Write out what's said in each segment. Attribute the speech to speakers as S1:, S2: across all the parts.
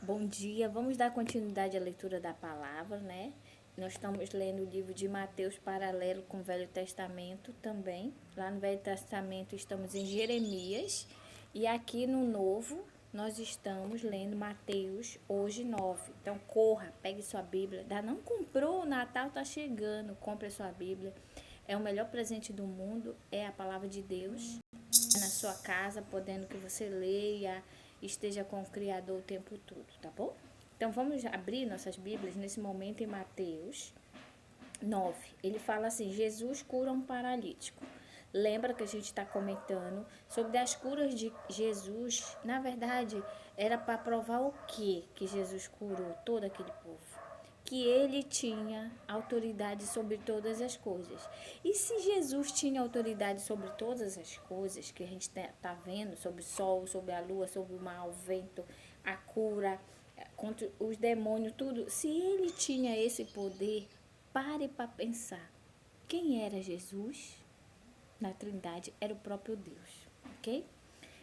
S1: Bom dia, vamos dar continuidade à leitura da palavra, né? Nós estamos lendo o livro de Mateus paralelo com o Velho Testamento também. Lá no Velho Testamento estamos em Jeremias e aqui no Novo nós estamos lendo Mateus hoje 9. Então corra, pegue sua Bíblia. Ainda não comprou, o Natal está chegando, compre a sua Bíblia. É o melhor presente do mundo, é a palavra de Deus na sua casa, podendo que você leia, esteja com o Criador o tempo todo, tá bom? Então vamos abrir nossas Bíblias nesse momento em Mateus 9. Ele fala assim: Jesus cura um paralítico. Lembra que a gente está comentando sobre as curas de Jesus? Na verdade, era para provar o quê? Que Jesus curou todo aquele povo? Que ele tinha autoridade sobre todas as coisas. E se Jesus tinha autoridade sobre todas as coisas que a gente está vendo, sobre o sol, sobre a lua, sobre o mar, o vento, a cura, contra os demônios, tudo, se ele tinha esse poder, pare para pensar. Quem era Jesus? Na Trindade era o próprio Deus, ok?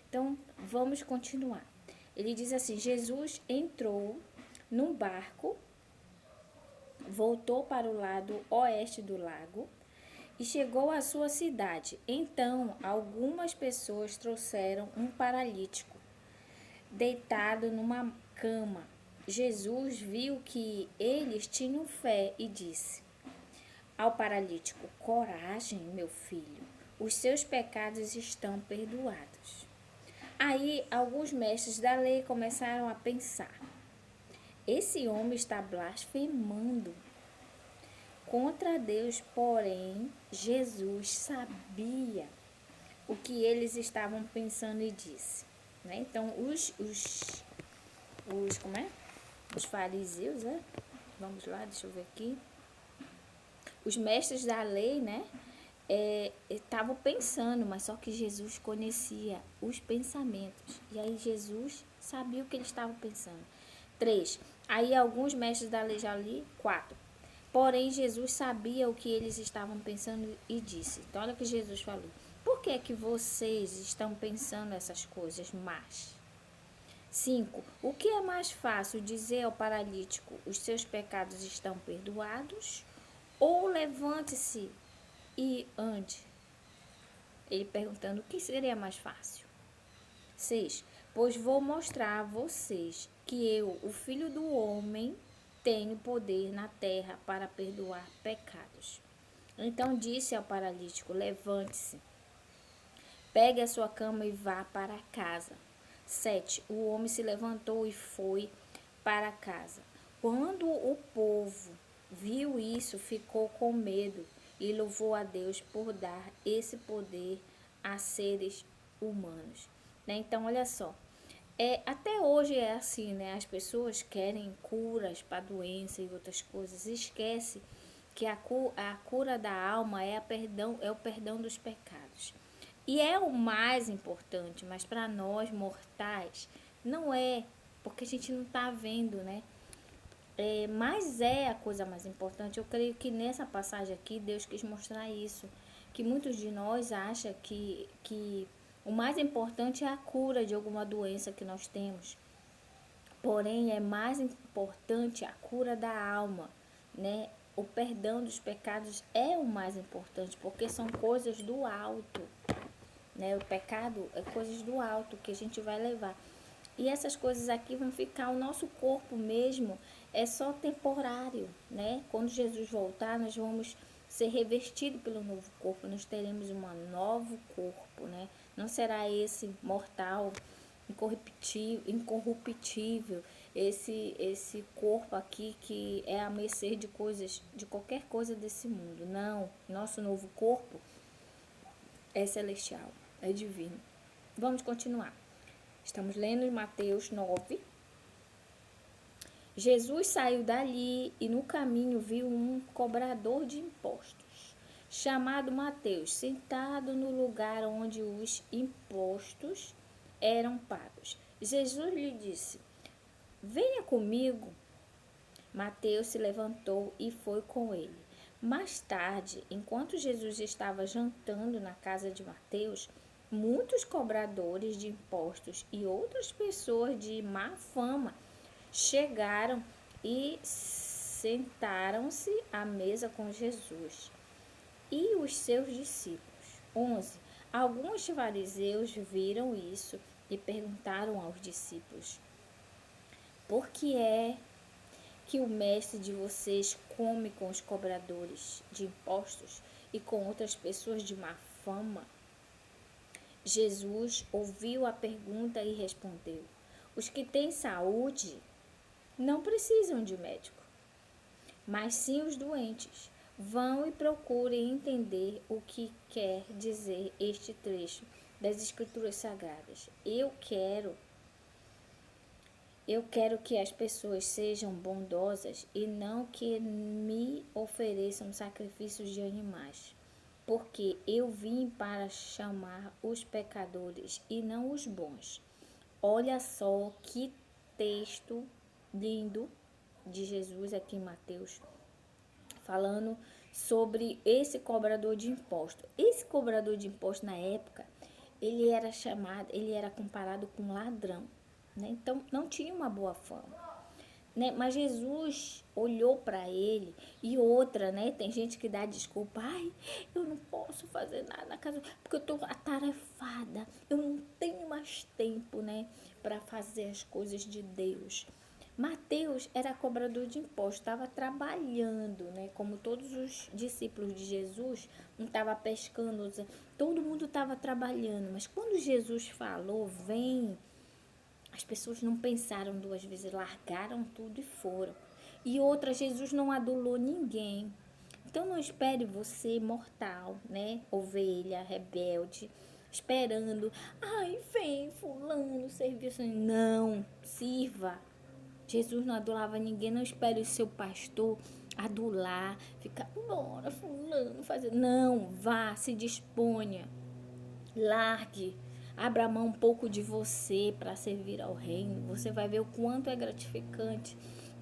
S1: Então, vamos continuar. Ele diz assim: Jesus entrou num barco, voltou para o lado oeste do lago e chegou à sua cidade. Então, algumas pessoas trouxeram um paralítico deitado numa cama. Jesus viu que eles tinham fé e disse ao paralítico: coragem, meu filho, os seus pecados estão perdoados. Aí, alguns mestres da lei começaram a pensar: esse homem está blasfemando contra Deus, porém, Jesus sabia o que eles estavam pensando e disse, né? Então, como é? Os fariseus, né? Vamos lá, deixa eu ver aqui. Os mestres da lei, né? Estavam pensando, mas só que Jesus conhecia os pensamentos. E aí Jesus sabia o que eles estavam pensando. 3. Aí alguns mestres da lei já li. 4. Porém, Jesus sabia o que eles estavam pensando e disse. Então, olha o que Jesus falou. Por que é que vocês estão pensando essas coisas más? 5. O que é mais fácil dizer ao paralítico: os seus pecados estão perdoados? Ou levante-se e ande? Ele perguntando o que seria mais fácil. 6. Pois vou mostrar a vocês que eu, o Filho do Homem, tenho poder na terra para perdoar pecados. Então disse ao paralítico: levante-se, pegue a sua cama e vá para casa. 7. O homem se levantou e foi para casa. Quando o povo viu isso, ficou com medo e louvou a Deus por dar esse poder a seres humanos. Né? Então, olha só. Até hoje é assim, né? As pessoas querem curas para doença e outras coisas. Esquece que a cura da alma é o perdão dos pecados. E é o mais importante, mas para nós mortais não é, porque a gente não está vendo, né? Mas é a coisa mais importante. Eu creio que nessa passagem aqui Deus quis mostrar isso, que muitos de nós acham que o mais importante é a cura de alguma doença que nós temos. Porém, é mais importante a cura da alma, né? O perdão dos pecados é o mais importante, porque são coisas do alto, né? O pecado é coisas do alto que a gente vai levar. E essas coisas aqui vão ficar, o nosso corpo mesmo é só temporário, né? Quando Jesus voltar, nós vamos ser revestidos pelo novo corpo, nós teremos um novo corpo, né? Não será esse mortal, incorruptível, esse corpo aqui que é a mercê de coisas, de qualquer coisa desse mundo. Não, nosso novo corpo é celestial, é divino. Vamos continuar. Estamos lendo em Mateus 9. Jesus saiu dali e no caminho viu um cobrador de impostos, chamado Mateus, sentado no lugar onde os impostos eram pagos. Jesus lhe disse: venha comigo. Mateus se levantou e foi com ele. Mais tarde, enquanto Jesus estava jantando na casa de Mateus, muitos cobradores de impostos e outras pessoas de má fama chegaram e sentaram-se à mesa com Jesus e os seus discípulos. 11. Alguns fariseus viram isso e perguntaram aos discípulos: por que é que o mestre de vocês come com os cobradores de impostos e com outras pessoas de má fama? Jesus ouviu a pergunta e respondeu: os que têm saúde não precisam de médico, mas sim os doentes. Vão e procurem entender o que quer dizer este trecho das Escrituras Sagradas. Eu quero que as pessoas sejam bondosas e não que me ofereçam sacrifícios de animais, porque eu vim para chamar os pecadores e não os bons. Olha só que texto lindo de Jesus aqui em Mateus, falando sobre esse cobrador de imposto. Esse cobrador de imposto na época, ele era comparado com um ladrão, né? Então não tinha uma boa fama, né? Mas Jesus olhou para ele. E outra, né? Tem gente que dá desculpa: ai, eu não posso fazer nada na casa porque eu tô atarefada, eu não tenho mais tempo, né, para fazer as coisas de Deus. Mateus era cobrador de impostos, estava trabalhando, né? Como todos os discípulos de Jesus, não estava pescando, todo mundo estava trabalhando. Mas quando Jesus falou, vem, as pessoas não pensaram duas vezes, largaram tudo e foram. E outra, Jesus não adulou ninguém. Então não espere você, mortal, né? Ovelha, rebelde, esperando, ai, vem fulano, serviço. Não, sirva. Jesus não adulava ninguém, não espere o seu pastor adular, ficar, bora, fulano, fazer. Não, vá, se disponha, largue, abra mão um pouco de você para servir ao reino. Você vai ver o quanto é gratificante.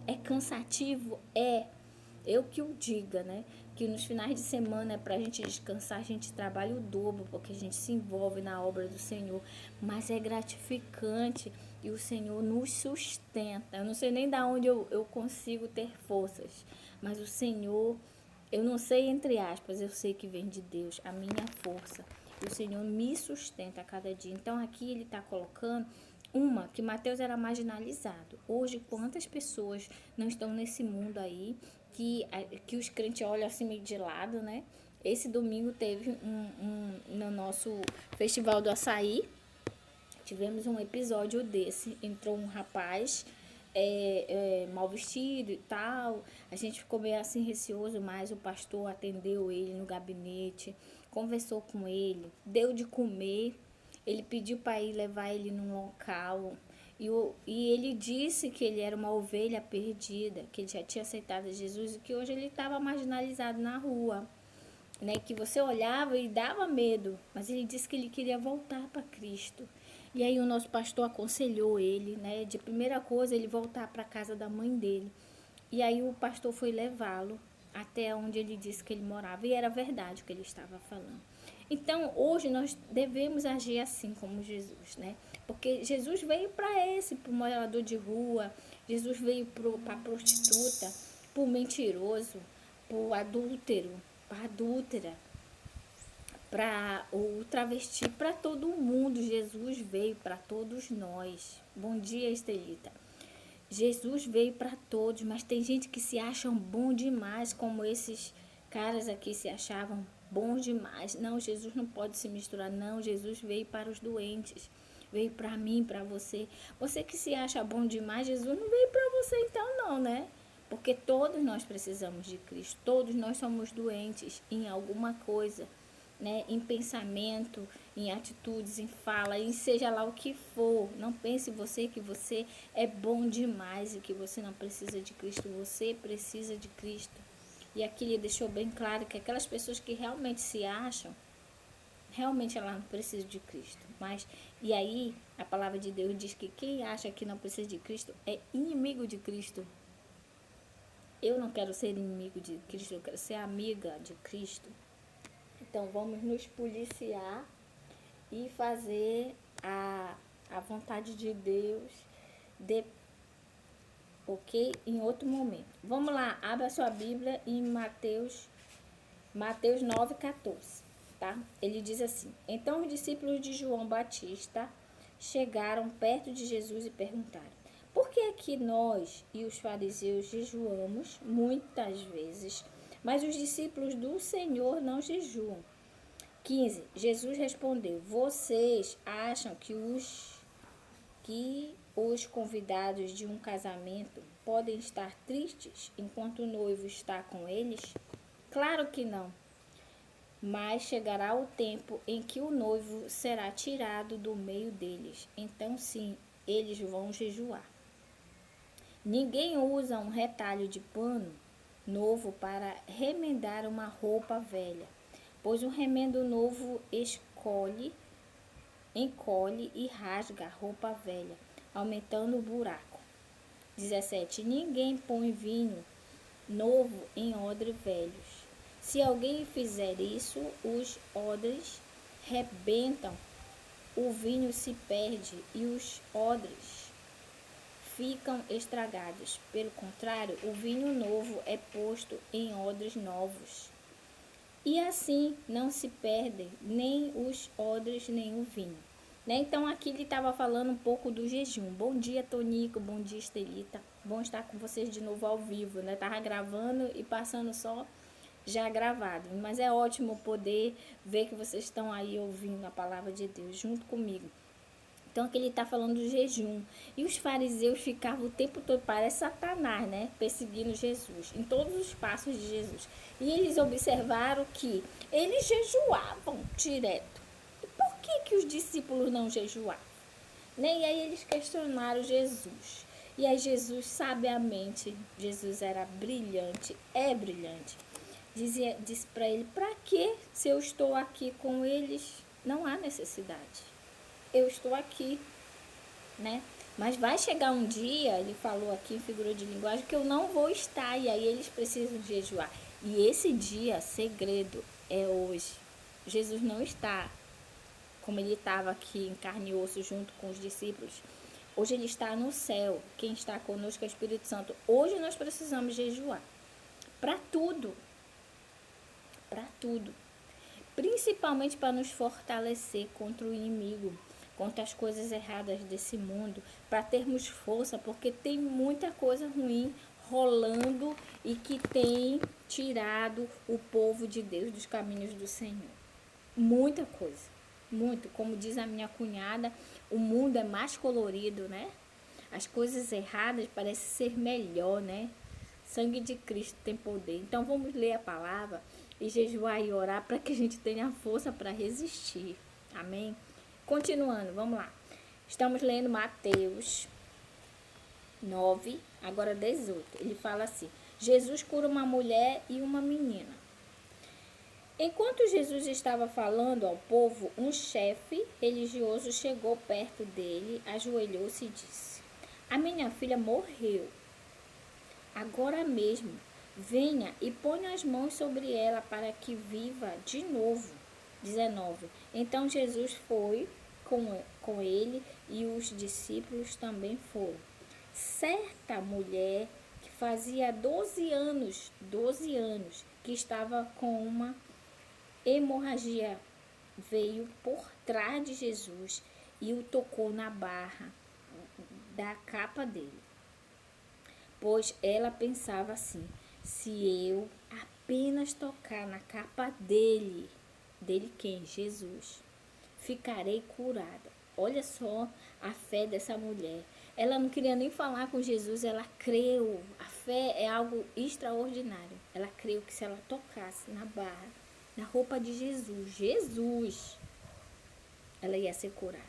S1: É cansativo? É. Eu que o diga, né? Que nos finais de semana é pra gente descansar, a gente trabalha o dobro, porque a gente se envolve na obra do Senhor. Mas é gratificante e o Senhor nos sustenta. Eu não sei nem da onde eu consigo ter forças, mas o Senhor, eu não sei entre aspas, eu sei que vem de Deus, a minha força. E o Senhor me sustenta a cada dia. Então aqui ele está colocando que Mateus era marginalizado. Hoje, quantas pessoas não estão nesse mundo aí que os crentes olham assim meio de lado, né? Esse domingo teve no nosso Festival do Açaí, tivemos um episódio desse. Entrou um rapaz mal vestido e tal. A gente ficou meio assim receoso, mas o pastor atendeu ele no gabinete, conversou com ele, deu de comer. Ele pediu para ir levar ele num local. E ele disse que ele era uma ovelha perdida, que ele já tinha aceitado Jesus e que hoje ele estava marginalizado na rua, né? Que você olhava e dava medo, mas ele disse que ele queria voltar para Cristo. E aí o nosso pastor aconselhou ele, né? De primeira coisa, ele voltar para a casa da mãe dele. E aí o pastor foi levá-lo até onde ele disse que ele morava. E era verdade o que ele estava falando. Então, hoje nós devemos agir assim como Jesus, né? Porque Jesus veio para pro morador de rua, Jesus veio para a prostituta, para o mentiroso, para o adúltero, para a adúltera, para o travesti, para todo mundo. Jesus veio para todos nós. Bom dia, Estelita. Jesus veio para todos, mas tem gente que se acham bom demais, como esses caras aqui se achavam bons demais. Não, Jesus não pode se misturar. Não, Jesus veio para os doentes. Veio para mim, para você. Você que se acha bom demais, Jesus não veio para você então não, né? Porque todos nós precisamos de Cristo. Todos nós somos doentes em alguma coisa, né? Em pensamento, em atitudes, em fala, em seja lá o que for. Não pense você que você é bom demais e que você não precisa de Cristo. Você precisa de Cristo. E aqui ele deixou bem claro que aquelas pessoas que realmente se acham, realmente ela não precisa de Cristo. E aí a palavra de Deus diz que quem acha que não precisa de Cristo é inimigo de Cristo. Eu não quero ser inimigo de Cristo, eu quero ser amiga de Cristo. Então vamos nos policiar e fazer a vontade de Deus, ok? Em outro momento. Vamos lá, abra sua Bíblia em Mateus 9,14, tá? Ele diz assim: Então os discípulos de João Batista chegaram perto de Jesus e perguntaram: Por que é que nós e os fariseus jejuamos muitas vezes, mas os discípulos do Senhor não jejuam? 15. Jesus respondeu: Vocês acham que os convidados de um casamento podem estar tristes enquanto o noivo está com eles? Claro que não. Mas chegará o tempo em que o noivo será tirado do meio deles. Então, sim, eles vão jejuar. Ninguém usa um retalho de pano novo para remendar uma roupa velha, pois o remendo novo encolhe e rasga a roupa velha, aumentando o buraco. 17. Ninguém põe vinho novo em odres velhos. Se alguém fizer isso, os odres rebentam, o vinho se perde e os odres ficam estragados. Pelo contrário, o vinho novo é posto em odres novos. E assim não se perdem nem os odres nem o vinho. Né? Então aqui ele estava falando um pouco do jejum. Bom dia, Tonico, bom dia, Estelita. Bom estar com vocês de novo ao vivo, né? Tava gravando e passando só já gravado. Mas é ótimo poder ver que vocês estão aí ouvindo a palavra de Deus junto comigo. Então aqui ele está falando do jejum. E os fariseus ficavam o tempo todo, parece Satanás, né? Perseguindo Jesus, em todos os passos de Jesus. E eles observaram que eles jejuavam direto. E por que os discípulos não jejuavam? Né? E aí eles questionaram Jesus. E aí Jesus, sabiamente, Jesus era brilhante, é brilhante. Disse para ele, para que se eu estou aqui com eles, não há necessidade. Eu estou aqui, né? Mas vai chegar um dia, ele falou aqui em figura de linguagem, que eu não vou estar, e aí eles precisam jejuar. E esse dia, segredo, é hoje. Jesus não está como ele estava aqui em carne e osso junto com os discípulos. Hoje ele está no céu. Quem está conosco é o Espírito Santo. Hoje nós precisamos jejuar. Para tudo. Para tudo. Principalmente para nos fortalecer contra o inimigo, contra as coisas erradas desse mundo, para termos força, porque tem muita coisa ruim rolando e que tem tirado o povo de Deus dos caminhos do Senhor. Muita coisa, muito. Como diz a minha cunhada, o mundo é mais colorido, né? As coisas erradas parecem ser melhor, né? Sangue de Cristo tem poder. Então vamos ler a palavra e jejuar e orar para que a gente tenha força para resistir. Amém? Continuando, vamos lá. Estamos lendo Mateus 9, agora 18. Ele fala assim: Jesus cura uma mulher e uma menina. Enquanto Jesus estava falando ao povo, um chefe religioso chegou perto dele, ajoelhou-se e disse: A minha filha morreu. Agora mesmo, venha e ponha as mãos sobre ela para que viva de novo. 19. Então Jesus foi com ele e os discípulos também foram. Certa mulher que fazia 12 anos, que estava com uma hemorragia, veio por trás de Jesus e o tocou na barra da capa dele. Pois ela pensava assim: se eu apenas tocar na capa dele quem? Jesus, ficarei curada. Olha só a fé dessa mulher. Ela não queria nem falar com Jesus, ela creu. A fé é algo extraordinário. Ela creu que se ela tocasse na barra, na roupa de Jesus, ela ia ser curada.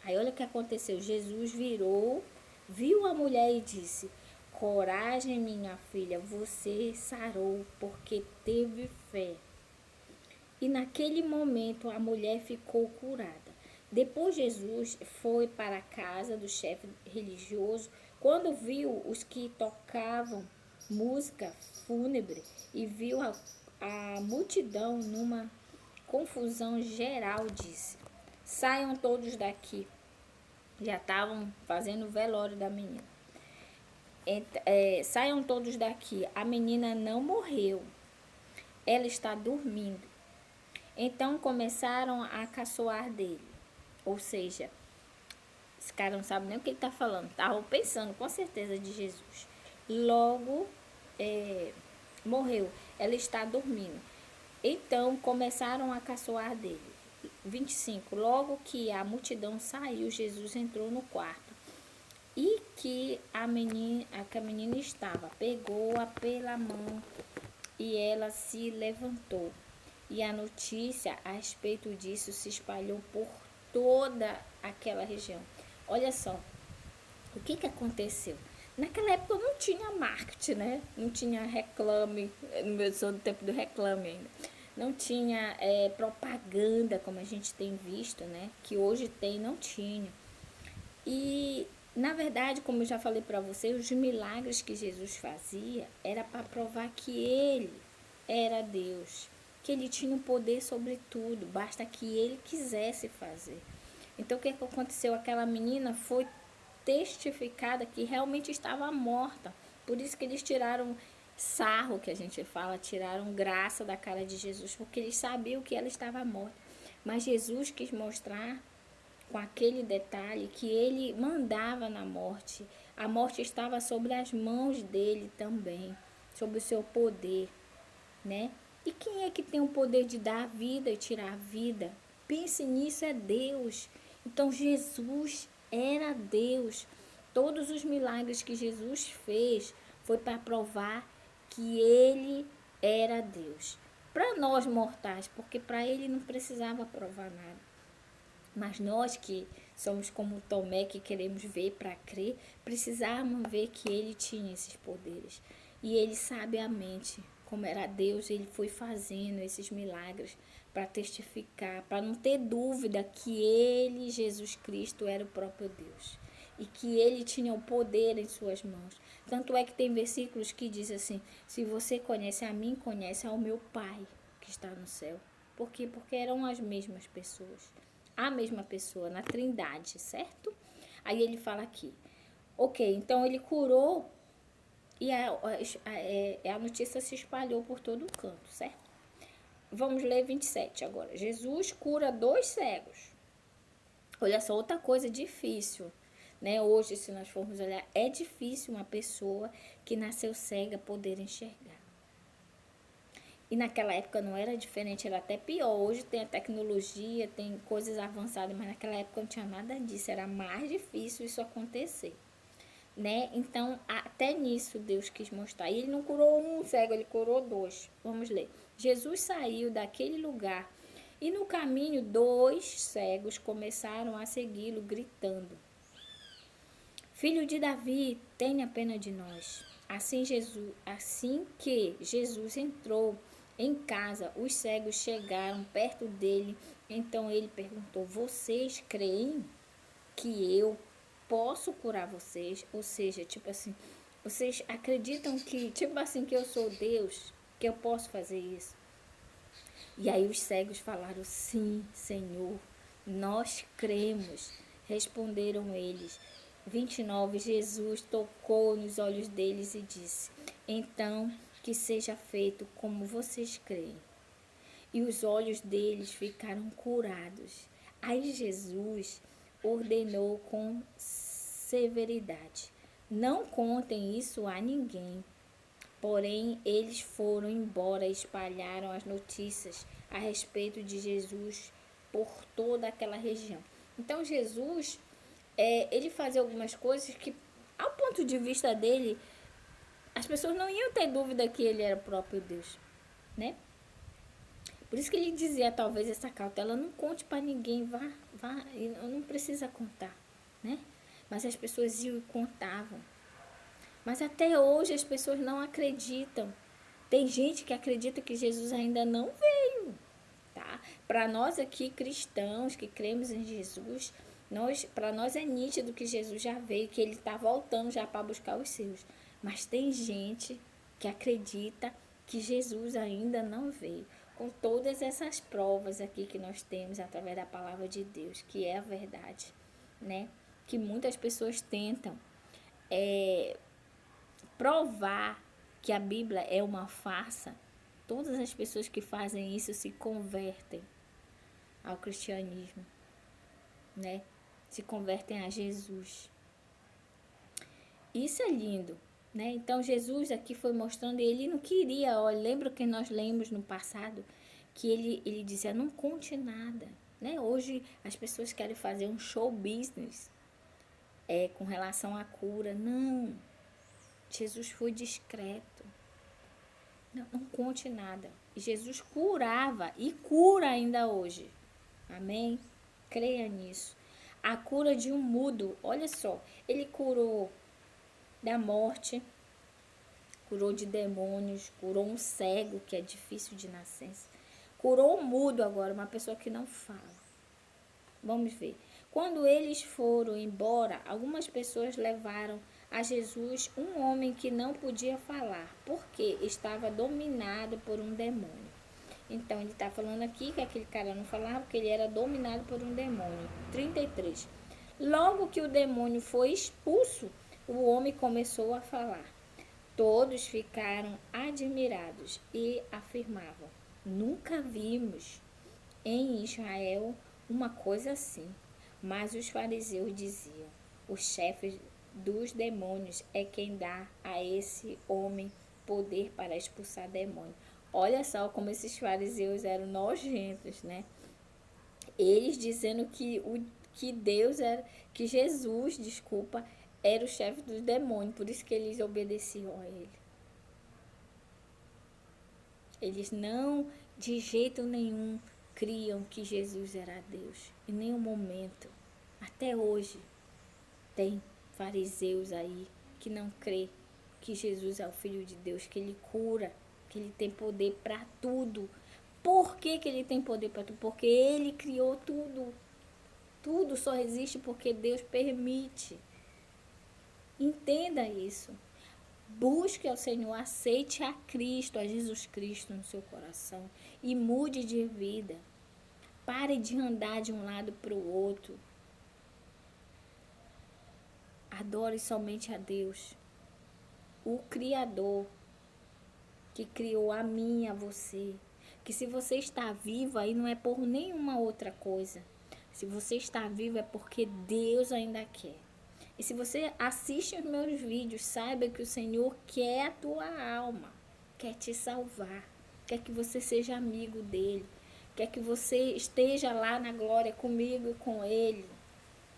S1: Aí olha o que aconteceu. Jesus virou, viu a mulher e disse: coragem, minha filha, você sarou porque teve fé. E naquele momento a mulher ficou curada. Depois Jesus foi para a casa do chefe religioso. Quando viu os que tocavam música fúnebre e viu a multidão numa confusão geral, disse: saiam todos daqui. Já estavam fazendo o velório da menina. Saiam todos daqui, a menina não morreu, ela está dormindo. Então começaram a caçoar dele, ou seja, esse cara não sabe nem o que ele está falando, estavam pensando com certeza de Jesus. Logo, morreu, ela está dormindo. Então começaram a caçoar dele. 25. Logo que a multidão saiu, Jesus entrou no quarto. E que a menina estava, pegou-a pela mão e ela se levantou. E a notícia a respeito disso se espalhou por toda aquela região. Olha só, o que aconteceu? Naquela época não tinha marketing, né? Não tinha reclame, eu sou do tempo do reclame ainda. Não tinha propaganda como a gente tem visto, né? Que hoje tem, não tinha. E, na verdade, como eu já falei para você, os milagres que Jesus fazia era para provar que ele era Deus, que ele tinha um poder sobre tudo, basta que ele quisesse fazer. Então, o que aconteceu? Aquela menina foi testificada que realmente estava morta. Por isso que eles tiraram sarro, que a gente fala, tiraram graça da cara de Jesus, porque eles sabiam que ela estava morta. Mas Jesus quis mostrar com aquele detalhe que ele mandava na morte. A morte estava sobre as mãos dele também, sobre o seu poder, né? E quem é que tem o poder de dar a vida e tirar a vida? Pense nisso, é Deus. Então Jesus era Deus. Todos os milagres que Jesus fez foi para provar que ele era Deus. Para nós mortais, porque para ele não precisava provar nada. Mas nós que somos como Tomé, que queremos ver para crer, precisávamos ver que ele tinha esses poderes. E ele sabiamente, como era Deus, ele foi fazendo esses milagres para testificar, para não ter dúvida que ele, Jesus Cristo, era o próprio Deus. E que ele tinha o poder em suas mãos. Tanto é que tem versículos que diz assim, se você conhece a mim, conhece ao meu Pai que está no céu. Por quê? Porque eram as mesmas pessoas. A mesma pessoa, na Trindade, certo? Aí ele fala aqui, ok, então ele curou e a notícia se espalhou por todo o canto, certo? Vamos ler 27 agora. Jesus cura 2 cegos. Olha só, outra coisa difícil, né? Hoje, se nós formos olhar, é difícil uma pessoa que nasceu cega poder enxergar. E naquela época não era diferente, era até pior. Hoje tem a tecnologia, tem coisas avançadas, mas naquela época não tinha nada disso. Era mais difícil isso acontecer, né? Então, até nisso Deus quis mostrar. E ele não curou um cego, ele curou 2. Vamos ler. Jesus saiu daquele lugar e no caminho 2 cegos começaram a segui-lo, gritando: Filho de Davi, tenha pena de nós. Assim que Jesus entrou em casa, os cegos chegaram perto dele. Então ele perguntou: vocês creem que eu posso curar vocês? Ou seja, tipo assim, vocês acreditam que, tipo assim, que eu sou Deus, que eu posso fazer isso? E aí os cegos falaram: sim, Senhor, nós cremos. Responderam eles. 29. Jesus tocou nos olhos deles e disse: então, que seja feito como vocês creem. E os olhos deles ficaram curados. Aí Jesus ordenou com severidade: não contem isso a ninguém. Porém, eles foram embora e espalharam as notícias a respeito de Jesus por toda aquela região. Então, Jesus, ele fazia algumas coisas que, ao ponto de vista dele, as pessoas não iam ter dúvida que ele era o próprio Deus, né? Por isso que ele dizia, talvez, essa cautela, não conte para ninguém, vá, não precisa contar, né? Mas as pessoas iam e contavam. Mas até hoje as pessoas não acreditam. Tem gente que acredita que Jesus ainda não veio, tá? Para nós aqui cristãos que cremos em Jesus, para nós é nítido que Jesus já veio, que ele está voltando já para buscar os seus. Mas tem gente que acredita que Jesus ainda não veio. Com todas essas provas aqui que nós temos através da palavra de Deus, que é a verdade, né? Que muitas pessoas tentam provar que a Bíblia é uma farsa, todas as pessoas que fazem isso se convertem ao cristianismo, né? Se convertem a Jesus. Isso é lindo, né? Então Jesus aqui foi mostrando, ele não queria, olha, lembra que nós lemos no passado que ele dizia, não conte nada, né? Hoje as pessoas querem fazer um show business com relação à cura. Não, Jesus foi discreto. Não conte nada. Jesus curava e cura ainda hoje. Amém? Creia nisso. A cura de um mudo, olha só, ele curou da morte, curou de demônios, curou um cego que é difícil de nascença, curou um mudo agora, uma pessoa que não fala. Vamos ver. Quando eles foram embora, algumas pessoas levaram a Jesus um homem que não podia falar, porque estava dominado por um demônio. Então, ele está falando aqui que aquele cara não falava, porque ele era dominado por um demônio. 33. Logo que o demônio foi expulso, o homem começou a falar. Todos ficaram admirados e afirmavam, nunca vimos em Israel uma coisa assim. Mas os fariseus diziam, o chefe dos demônios é quem dá a esse homem poder para expulsar demônio. Olha só como esses fariseus eram nojentos, né? Eles dizendo que Deus era, que Jesus, desculpa, era o chefe dos demônios, por isso que eles obedeciam a ele. Eles não, de jeito nenhum, criam que Jesus era Deus. Em nenhum momento. Até hoje, tem fariseus aí que não crê que Jesus é o Filho de Deus, que ele cura, que ele tem poder para tudo. Por que ele tem poder para tudo? Porque ele criou tudo. Tudo só existe porque Deus permite. Entenda isso. Busque ao Senhor, aceite a Cristo, a Jesus Cristo no seu coração e mude de vida. Pare de andar de um lado para o outro. Adore somente a Deus, o Criador, que criou a mim e a você. Que se você está vivo aí não é por nenhuma outra coisa. Se você está vivo é porque Deus ainda quer. E se você assiste os meus vídeos, saiba que o Senhor quer a tua alma, quer te salvar, quer que você seja amigo dele, quer que você esteja lá na glória comigo e com ele.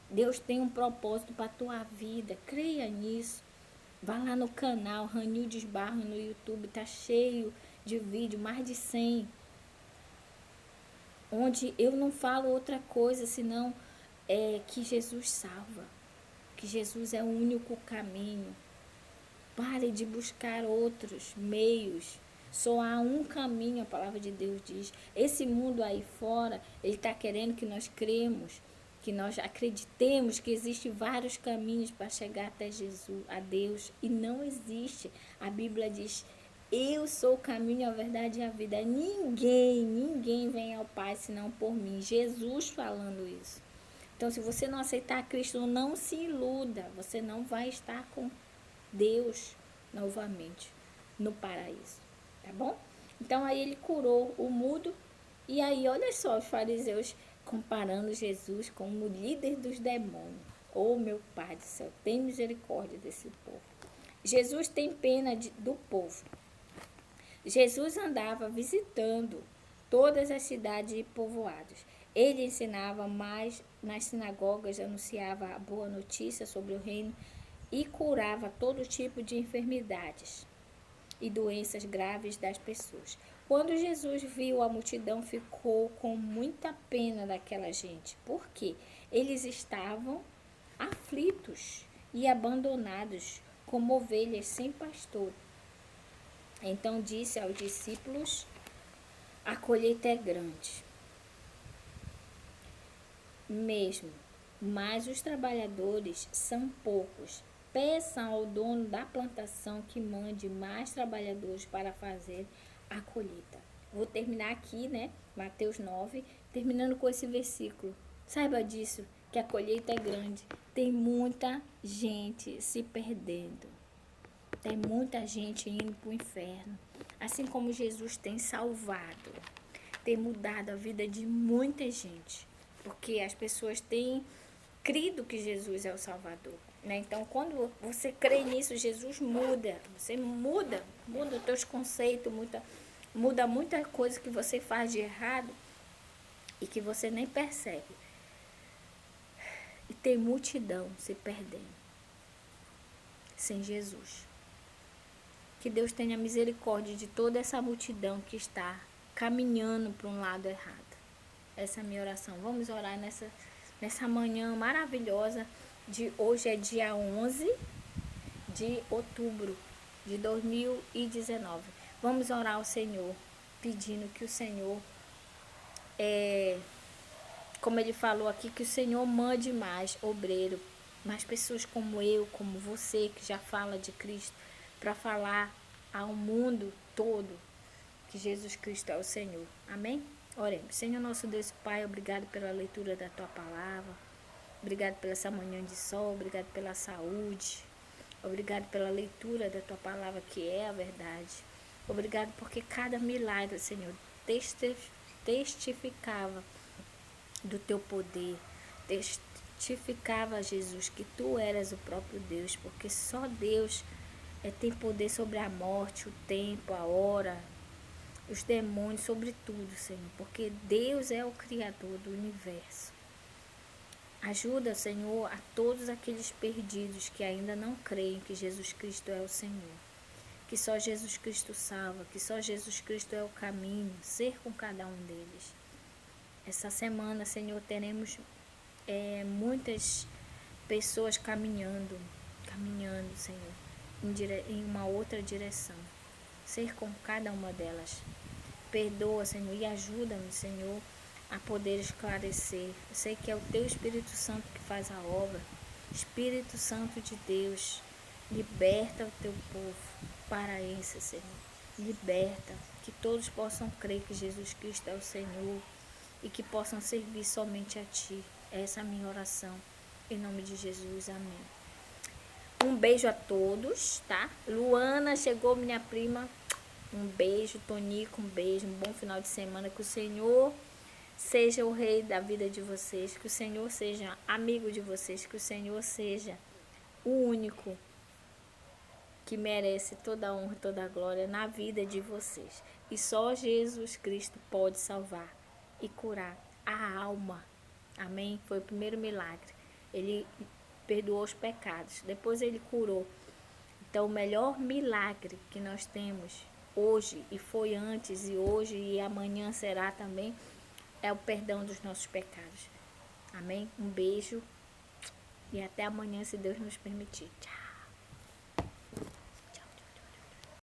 S1: Deus tem um propósito para a tua vida, creia nisso. Vá lá no canal Ranildes Barros no YouTube, tá cheio de vídeo, mais de 100, onde eu não falo outra coisa senão que Jesus salva, que Jesus é o único caminho. Pare de buscar outros meios. Só há um caminho, a palavra de Deus diz. Esse mundo aí fora, ele está querendo que nós cremos, que nós acreditemos que existem vários caminhos para chegar até Jesus, a Deus. E não existe. A Bíblia diz, eu sou o caminho, a verdade e a vida. Ninguém vem ao Pai senão por mim. Jesus falando isso. Então, se você não aceitar Cristo, não se iluda. Você não vai estar com Deus novamente no paraíso, tá bom? Então aí ele curou o mudo e aí olha só os fariseus comparando Jesus como o líder dos demônios. Oh meu Pai do céu, tem misericórdia desse povo. Jesus tem pena do povo. Jesus andava visitando todas as cidades e povoados. Ele ensinava mais nas sinagogas, anunciava a boa notícia sobre o reino e curava todo tipo de enfermidades e doenças graves das pessoas. Quando Jesus viu a multidão, ficou com muita pena daquela gente, porque eles estavam aflitos e abandonados, como ovelhas sem pastor. Então disse aos discípulos, a colheita é grande mesmo, mas os trabalhadores são poucos. Peçam ao dono da plantação que mande mais trabalhadores para fazer a colheita. Vou terminar aqui, né? Mateus 9, terminando com esse versículo. Saiba disso, que a colheita é grande. Tem muita gente se perdendo. Tem muita gente indo para o inferno. Assim como Jesus tem salvado, tem mudado a vida de muita gente. Porque as pessoas têm crido que Jesus é o Salvador. Né? Então, quando você crê nisso, Jesus muda. Você muda os teus conceitos, muda muita coisa que você faz de errado e que você nem percebe. E tem multidão se perdendo sem Jesus. Que Deus tenha misericórdia de toda essa multidão que está caminhando para um lado errado. Essa é a minha oração. Vamos orar nessa manhã maravilhosa de hoje, é dia 11 de outubro de 2019. Vamos orar ao Senhor, pedindo que o Senhor, como ele falou aqui, que o Senhor mande mais obreiro, mais pessoas como eu, como você, que já fala de Cristo, para falar ao mundo todo que Jesus Cristo é o Senhor. Amém? Oremos. Senhor nosso Deus e Pai, obrigado pela leitura da Tua Palavra. Obrigado pela essa manhã de sol. Obrigado pela saúde. Obrigado pela leitura da Tua Palavra, que é a verdade. Obrigado porque cada milagre, Senhor, testificava do Teu poder. Testificava, Jesus, que Tu eras o próprio Deus, porque só Deus tem poder sobre a morte, o tempo, a hora, os demônios, sobre tudo, Senhor, porque Deus é o Criador do universo. Ajuda, Senhor, a todos aqueles perdidos que ainda não creem que Jesus Cristo é o Senhor, que só Jesus Cristo salva, que só Jesus Cristo é o caminho. Ser com cada um deles. Essa semana, Senhor, teremos muitas pessoas caminhando, Senhor, em uma outra direção. Ser com cada uma delas. Perdoa, Senhor, e ajuda-me, Senhor, a poder esclarecer. Eu sei que é o Teu Espírito Santo que faz a obra. Espírito Santo de Deus, liberta o Teu povo paraense, Senhor. Liberta, que todos possam crer que Jesus Cristo é o Senhor e que possam servir somente a Ti. Essa é a minha oração. Em nome de Jesus, amém. Um beijo a todos, tá? Luana, chegou minha prima. Um beijo, Tonico, um beijo, um bom final de semana. Que o Senhor seja o rei da vida de vocês, que o Senhor seja amigo de vocês, que o Senhor seja o único que merece toda a honra e toda a glória na vida de vocês. E só Jesus Cristo pode salvar e curar a alma. Amém? Foi o primeiro milagre. Ele perdoou os pecados, depois ele curou. Então, o melhor milagre que nós temos hoje, e foi antes, e hoje, e amanhã será também, é o perdão dos nossos pecados. Amém? Um beijo e até amanhã, se Deus nos permitir. Tchau.